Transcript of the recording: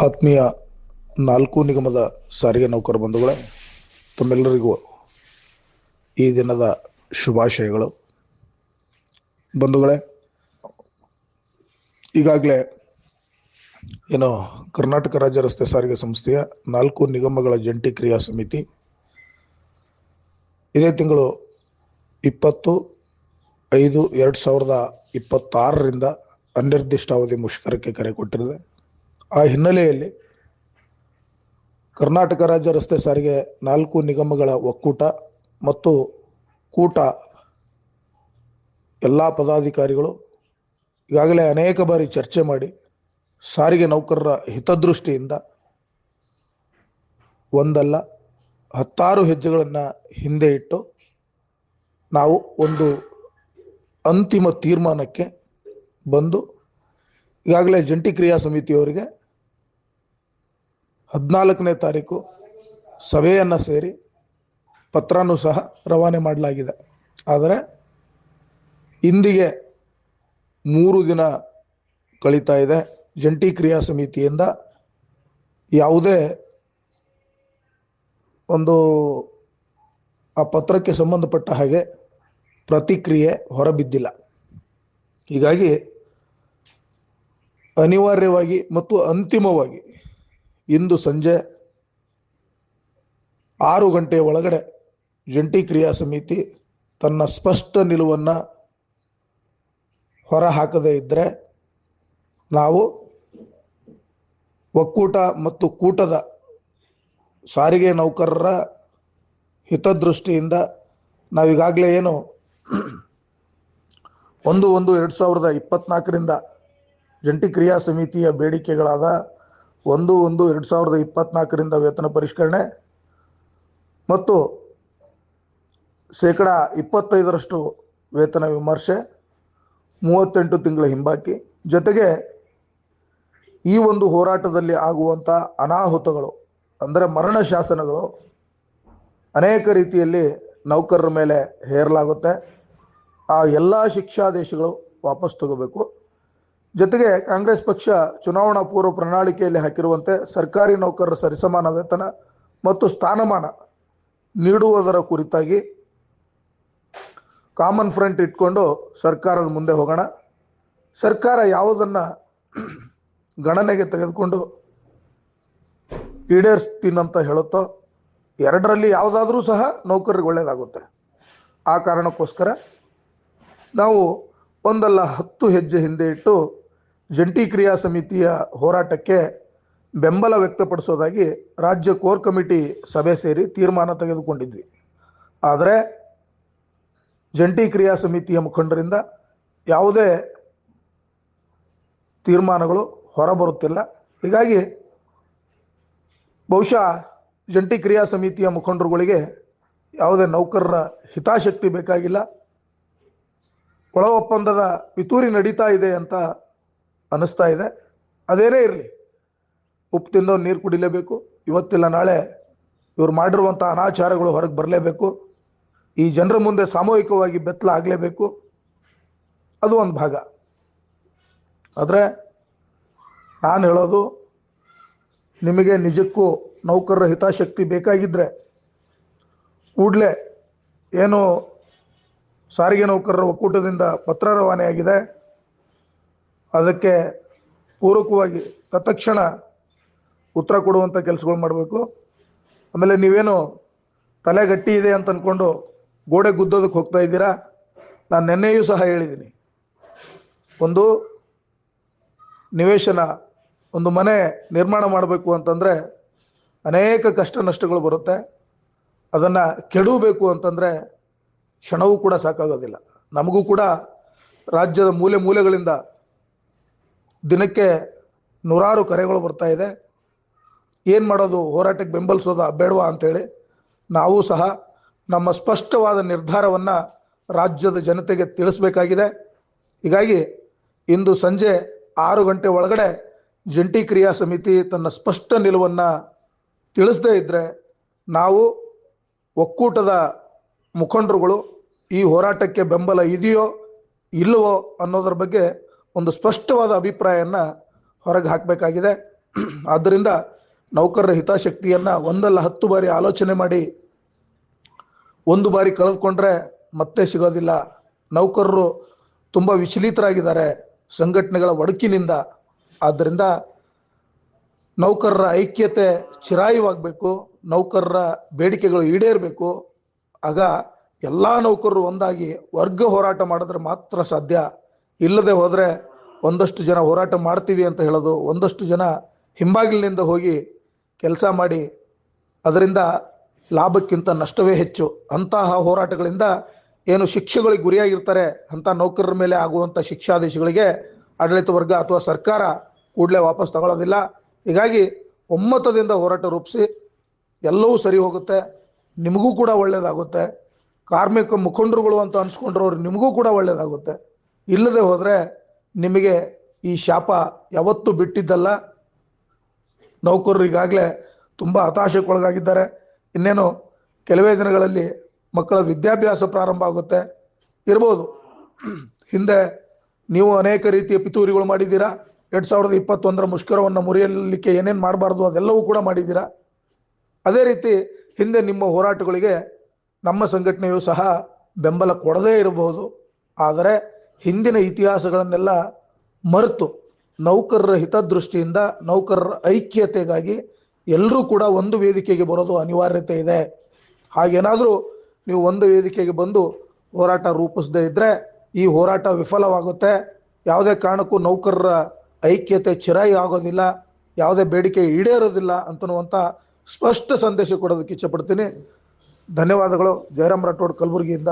ಆತ್ಮೀಯ ನಾಲ್ಕು ನಿಗಮದ ಸಾರಿಗೆ ನೌಕರ ಬಂಧುಗಳೇ, ತಮ್ಮೆಲ್ಲರಿಗೂ ಈ ದಿನದ ಶುಭಾಶಯಗಳು. ಬಂಧುಗಳೇ, ಈಗಾಗಲೇ ಕರ್ನಾಟಕ ರಾಜ್ಯ ರಸ್ತೆ ಸಾರಿಗೆ ಸಂಸ್ಥೆಯ 4 ನಿಗಮಗಳ ಜಂಟಿ ಕ್ರಿಯಾ ಸಮಿತಿ ಇದೇ ತಿಂಗಳು 20/5/2026 ಅನಿರ್ದಿಷ್ಟಾವಧಿ ಮುಷ್ಕರಕ್ಕೆ ಕರೆ ಕೊಟ್ಟಿದೆ. ಆ ಹಿನ್ನೆಲೆಯಲ್ಲಿ ಕರ್ನಾಟಕ ರಾಜ್ಯ ರಸ್ತೆ ಸಾರಿಗೆ 4 ನಿಗಮಗಳ ಒಕ್ಕೂಟ ಮತ್ತು ಕೂಟ ಎಲ್ಲ ಪದಾಧಿಕಾರಿಗಳು ಈಗಾಗಲೇ ಅನೇಕ ಬಾರಿ ಚರ್ಚೆ ಮಾಡಿ ಸಾರಿಗೆ ನೌಕರರ ಹಿತದೃಷ್ಟಿಯಿಂದ ಒಂದಲ್ಲ 10 ಹೆಜ್ಜೆಗಳನ್ನು ಹಿಂದೆ ಇಟ್ಟು ನಾವು ಒಂದು ಅಂತಿಮ ತೀರ್ಮಾನಕ್ಕೆ ಬಂದು ಈಗಾಗಲೇ ಜಂಟಿ ಕ್ರಿಯಾ ಸಮಿತಿಯವರಿಗೆ 14ನೇ ತಾರೀಕು ಸಭೆಯನ್ನು ಸೇರಿ ಪತ್ರನೂ ಸಹ ರವಾನೆ ಮಾಡಲಾಗಿದೆ. ಆದರೆ ಇಂದಿಗೆ 3 ದಿನ ಕಳೀತಾ ಇದೆ. ಜಂಟಿ ಕ್ರಿಯಾ ಸಮಿತಿಯಿಂದ ಯಾವುದೇ ಒಂದು ಆ ಪತ್ರಕ್ಕೆ ಸಂಬಂಧಪಟ್ಟ ಹಾಗೆ ಪ್ರತಿಕ್ರಿಯೆ ಹೊರಬಿದ್ದಿಲ್ಲ. ಹೀಗಾಗಿ ಅನಿವಾರ್ಯವಾಗಿ ಮತ್ತು ಅಂತಿಮವಾಗಿ ಇಂದು ಸಂಜೆ 6 ಗಂಟೆಯ ಒಳಗಡೆ ಜಂಟಿ ಕ್ರಿಯಾ ಸಮಿತಿ ತನ್ನ ಸ್ಪಷ್ಟ ನಿಲುವನ್ನು ಹೊರ ಹಾಕದೇ ಇದ್ದರೆ ನಾವು ಒಕ್ಕೂಟ ಮತ್ತು ಕೂಟದ ಸಾರಿಗೆ ನೌಕರರ ಹಿತದೃಷ್ಟಿಯಿಂದ ನಾವೀಗಾಗಲೇ 1/1/2024 ಜಂಟಿ ಕ್ರಿಯಾ ಸಮಿತಿಯ ಬೇಡಿಕೆಗಳಾದ 1/1/2024 ವೇತನ ಪರಿಷ್ಕರಣೆ ಮತ್ತು 25% ವೇತನ ವಿಮರ್ಶೆ, 38 ತಿಂಗಳ ಹಿಂಬಾಕಿ, ಜೊತೆಗೆ ಈ ಒಂದು ಹೋರಾಟದಲ್ಲಿ ಆಗುವಂಥ ಅನಾಹುತಗಳು ಅಂದರೆ ಮರಣ ಶಾಸನಗಳು ಅನೇಕ ರೀತಿಯಲ್ಲಿ ನೌಕರರ ಮೇಲೆ ಹೇರಲಾಗುತ್ತೆ. ಆ ಎಲ್ಲ ಶಿಕ್ಷಾದೇಶಗಳು ವಾಪಸ್ ತಗೋಬೇಕು. ಜೊತೆಗೆ ಕಾಂಗ್ರೆಸ್ ಪಕ್ಷ ಚುನಾವಣಾ ಪೂರ್ವ ಪ್ರಣಾಳಿಕೆಯಲ್ಲಿ ಹಾಕಿರುವಂತೆ ಸರ್ಕಾರಿ ನೌಕರರ ಸರಿಸಮಾನ ವೇತನ ಮತ್ತು ಸ್ಥಾನಮಾನ ನೀಡುವುದರ ಕುರಿತಾಗಿ ಕಾಮನ್ ಫ್ರಂಟ್ ಇಟ್ಕೊಂಡು ಸರ್ಕಾರದ ಮುಂದೆ ಹೋಗೋಣ. ಸರ್ಕಾರ ಯಾವುದನ್ನು ಗಣನೆಗೆ ತೆಗೆದುಕೊಂಡು ಈಡೇರಿಸ್ತೀನಿ ಅಂತ ಹೇಳುತ್ತೋ ಎರಡರಲ್ಲಿ ಯಾವುದಾದ್ರೂ ಸಹ ನೌಕರರಿಗೆ ಒಳ್ಳೆಯದಾಗುತ್ತೆ. ಆ ಕಾರಣಕ್ಕೋಸ್ಕರ ನಾವು ಒಂದಲ್ಲ 10 ಹೆಜ್ಜೆ ಹಿಂದೆ ಇಟ್ಟು ಜಂಟಿ ಕ್ರಿಯಾ ಸಮಿತಿಯ ಹೋರಾಟಕ್ಕೆ ಬೆಂಬಲ ವ್ಯಕ್ತಪಡಿಸೋದಾಗಿ ರಾಜ್ಯ ಕೋರ್ ಕಮಿಟಿ ಸಭೆ ಸೇರಿ ತೀರ್ಮಾನ ತೆಗೆದುಕೊಂಡಿದ್ವಿ. ಆದರೆ ಜಂಟಿ ಕ್ರಿಯಾ ಸಮಿತಿಯ ಮುಖಂಡರಿಂದ ಯಾವುದೇ ತೀರ್ಮಾನಗಳು ಹೊರಬರುತ್ತಿಲ್ಲ. ಹೀಗಾಗಿ ಬಹುಶಃ ಜಂಟಿ ಕ್ರಿಯಾ ಸಮಿತಿಯ ಮುಖಂಡರುಗಳಿಗೆ ಯಾವುದೇ ನೌಕರರ ಹಿತಾಸಕ್ತಿ ಬೇಕಾಗಿಲ್ಲ, ಒಳ ಒಪ್ಪಂದದ ಪಿತೂರಿ ನಡೀತಾ ಇದೆ ಅಂತ ಅನ್ನಿಸ್ತಾ ಇದೆ. ಅದೇನೇ ಇರಲಿ, ಉಪ್ಪು ತಿಂದೋ ನೀರು ಕುಡಿಲೇಬೇಕು. ಇವತ್ತಿಲ್ಲ ನಾಳೆ ಇವ್ರು ಮಾಡಿರುವಂಥ ಅನಾಚಾರಗಳು ಹೊರಗೆ ಬರಲೇಬೇಕು. ಈ ಜನರ ಮುಂದೆ ಸಾಮೂಹಿಕವಾಗಿ ಬೆತ್ತಲ ಆಗಲೇಬೇಕು. ಅದು ಒಂದು ಭಾಗ. ಆದರೆ ನಾನು ಹೇಳೋದು, ನಿಮಗೆ ನಿಜಕ್ಕೂ ನೌಕರರ ಹಿತಾಸಕ್ತಿ ಬೇಕಾಗಿದ್ದರೆ ಕೂಡಲೇ ಏನು ಸಾರಿಗೆ ನೌಕರರ ಒಕ್ಕೂಟದಿಂದ ಪತ್ರ ರವಾನೆಯಾಗಿದೆ ಅದಕ್ಕೆ ಪೂರಕವಾಗಿ ತತ್ಕ್ಷಣ ಉತ್ತರ ಕೊಡುವಂಥ ಕೆಲಸಗಳು ಮಾಡಬೇಕು. ಆಮೇಲೆ ನೀವೇನು ತಲೆಗಟ್ಟಿ ಇದೆ ಅಂತ ಅಂದ್ಕೊಂಡು ಗೋಡೆ ಗುದ್ದೋದಕ್ಕೆ ಹೋಗ್ತಾ ಇದ್ದೀರಾ. ನಾನು ನಿನ್ನೆಯೂ ಸಹ ಹೇಳಿದ್ದೀನಿ, ಒಂದು ನಿವೇಶನ, ಒಂದು ಮನೆ ನಿರ್ಮಾಣ ಮಾಡಬೇಕು ಅಂತಂದರೆ ಅನೇಕ ಕಷ್ಟ ನಷ್ಟಗಳು ಬರುತ್ತೆ. ಅದನ್ನು ಕೆಡವಬೇಕು ಅಂತಂದರೆ ಕ್ಷಣವೂ ಕೂಡ ಸಾಕಾಗೋದಿಲ್ಲ. ನಮಗೂ ಕೂಡ ರಾಜ್ಯದ ಮೂಲೆ ಮೂಲೆಗಳಿಂದ ದಿನಕ್ಕೆ ನೂರಾರು ಕರೆಗಳು ಬರ್ತಾ ಇದೆ. ಏನು ಮಾಡೋದು, ಹೋರಾಟಕ್ಕೆ ಬೆಂಬಲಿಸೋದಾ ಬೇಡವಾ ಅಂಥೇಳಿ ನಾವು ಸಹ ನಮ್ಮ ಸ್ಪಷ್ಟವಾದ ನಿರ್ಧಾರವನ್ನು ರಾಜ್ಯದ ಜನತೆಗೆ ತಿಳಿಸಬೇಕಾಗಿದೆ. ಹೀಗಾಗಿ ಇಂದು ಸಂಜೆ 6 ಗಂಟೆ ಒಳಗಡೆ ಜಂಟಿ ಕ್ರಿಯಾ ಸಮಿತಿ ತನ್ನ ಸ್ಪಷ್ಟ ನಿಲುವನ್ನು ತಿಳಿಸದೇ ಇದ್ದರೆ ನಾವು ಒಕ್ಕೂಟದ ಮುಖಂಡರುಗಳು ಈ ಹೋರಾಟಕ್ಕೆ ಬೆಂಬಲ ಇದೆಯೋ ಇಲ್ಲವೋ ಅನ್ನೋದ್ರ ಬಗ್ಗೆ ಒಂದು ಸ್ಪಷ್ಟವಾದ ಅಭಿಪ್ರಾಯವನ್ನು ಹೊರಗೆ ಹಾಕಬೇಕಾಗಿದೆ. ಆದ್ದರಿಂದ ನೌಕರರ ಹಿತಾಸಕ್ತಿಯನ್ನ ಒಂದಲ್ಲ 10 ಬಾರಿ ಆಲೋಚನೆ ಮಾಡಿ ಒಂದು ಬಾರಿ ಕಳೆದುಕೊಂಡ್ರೆ ಮತ್ತೆ ಸಿಗೋದಿಲ್ಲ. ನೌಕರರು ತುಂಬ ವಿಚಲಿತರಾಗಿದ್ದಾರೆ ಸಂಘಟನೆಗಳ ಒಡಕಿನಿಂದ. ಆದ್ದರಿಂದ ನೌಕರರ ಐಕ್ಯತೆ ಚಿರಾಯುವಾಗಬೇಕು, ನೌಕರರ ಬೇಡಿಕೆಗಳು ಈಡೇರಬೇಕು. ಆಗ ಎಲ್ಲ ನೌಕರರು ಒಂದಾಗಿ ವರ್ಗ ಹೋರಾಟ ಮಾಡಿದ್ರೆ ಮಾತ್ರ ಸಾಧ್ಯ. ಇಲ್ಲದೆ ಹೋದರೆ ಒಂದಷ್ಟು ಜನ ಹೋರಾಟ ಮಾಡ್ತೀವಿ ಅಂತ ಹೇಳೋದು, ಒಂದಷ್ಟು ಜನ ಹಿಂಬಾಗಿಲಿನಿಂದ ಹೋಗಿ ಕೆಲಸ ಮಾಡಿ ಅದರಿಂದ ಲಾಭಕ್ಕಿಂತ ನಷ್ಟವೇ ಹೆಚ್ಚು. ಅಂತಹ ಹೋರಾಟಗಳಿಂದ ಏನು ಶಿಕ್ಷೆಗಳಿಗೆ ಗುರಿಯಾಗಿರ್ತಾರೆ ಅಂಥ ನೌಕರರ ಮೇಲೆ ಆಗುವಂಥ ಶಿಕ್ಷಾದೇಶಗಳಿಗೆ ಆಡಳಿತ ವರ್ಗ ಅಥವಾ ಸರ್ಕಾರ ಕೂಡಲೇ ವಾಪಸ್ ತಗೊಳ್ಳೋದಿಲ್ಲ. ಹೀಗಾಗಿ ಒಮ್ಮತದಿಂದ ಹೋರಾಟ ರೂಪಿಸಿ ಎಲ್ಲವೂ ಸರಿ ಹೋಗುತ್ತೆ, ನಿಮಗೂ ಕೂಡ ಒಳ್ಳೆಯದಾಗುತ್ತೆ. ಕಾರ್ಮಿಕ ಮುಖಂಡರುಗಳು ಅಂತ ಅನ್ಸ್ಕೊಂಡ್ರವ್ರು ನಿಮಗೂ ಕೂಡ ಒಳ್ಳೆಯದಾಗುತ್ತೆ. ಇಲ್ಲದೆ ಹೋದರೆ ನಿಮಗೆ ಈ ಶಾಪ ಯಾವತ್ತೂ ಬಿಟ್ಟಿದ್ದಲ್ಲ. ನೌಕರರು ಈಗಾಗಲೇ ತುಂಬ ಹತಾಶೆಗೊಳಗಾಗಿದ್ದಾರೆ. ಇನ್ನೇನು ಕೆಲವೇ ದಿನಗಳಲ್ಲಿ ಮಕ್ಕಳ ವಿದ್ಯಾಭ್ಯಾಸ ಪ್ರಾರಂಭ ಆಗುತ್ತೆ. ಇರ್ಬೋದು ಹಿಂದೆ ನೀವು ಅನೇಕ ರೀತಿಯ ಪಿತೂರಿಗಳು ಮಾಡಿದ್ದೀರಾ. 2021 ಮುಷ್ಕರವನ್ನು ಮುರಿಯಲಿಕ್ಕೆ ಏನೇನು ಮಾಡಬಾರ್ದು ಅದೆಲ್ಲವೂ ಕೂಡ ಮಾಡಿದ್ದೀರಾ. ಅದೇ ರೀತಿ ಹಿಂದೆ ನಿಮ್ಮ ಹೋರಾಟಗಳಿಗೆ ನಮ್ಮ ಸಂಘಟನೆಯು ಸಹ ಬೆಂಬಲ ಕೊಡದೇ ಇರಬಹುದು. ಆದರೆ ಹಿಂದಿನ ಇತಿಹಾಸಗಳನ್ನೆಲ್ಲ ಮರೆತು ನೌಕರರ ಹಿತದೃಷ್ಟಿಯಿಂದ ನೌಕರರ ಐಕ್ಯತೆಗಾಗಿ ಎಲ್ಲರೂ ಕೂಡ ಒಂದು ವೇದಿಕೆಗೆ ಬರೋದು ಅನಿವಾರ್ಯತೆ ಇದೆ. ಹಾಗೇನಾದರೂ ನೀವು ಒಂದು ವೇದಿಕೆಗೆ ಬಂದು ಹೋರಾಟ ರೂಪಿಸದೇ ಇದ್ದರೆ ಈ ಹೋರಾಟ ವಿಫಲವಾಗುತ್ತೆ. ಯಾವುದೇ ಕಾರಣಕ್ಕೂ ನೌಕರರ ಐಕ್ಯತೆ ಚಿರಾಯಿ ಆಗೋದಿಲ್ಲ, ಯಾವುದೇ ಬೇಡಿಕೆ ಈಡೇರೋದಿಲ್ಲ ಅಂತನ್ನುವಂಥ ಸ್ಪಷ್ಟ ಸಂದೇಶ ಕೊಡೋದಕ್ಕೆ ಇಚ್ಛೆಪಡ್ತೀನಿ. ಧನ್ಯವಾದಗಳು. ಜಯರಾಮ್ ರಾಠೋಡ್, ಕಲಬುರಗಿಯಿಂದ.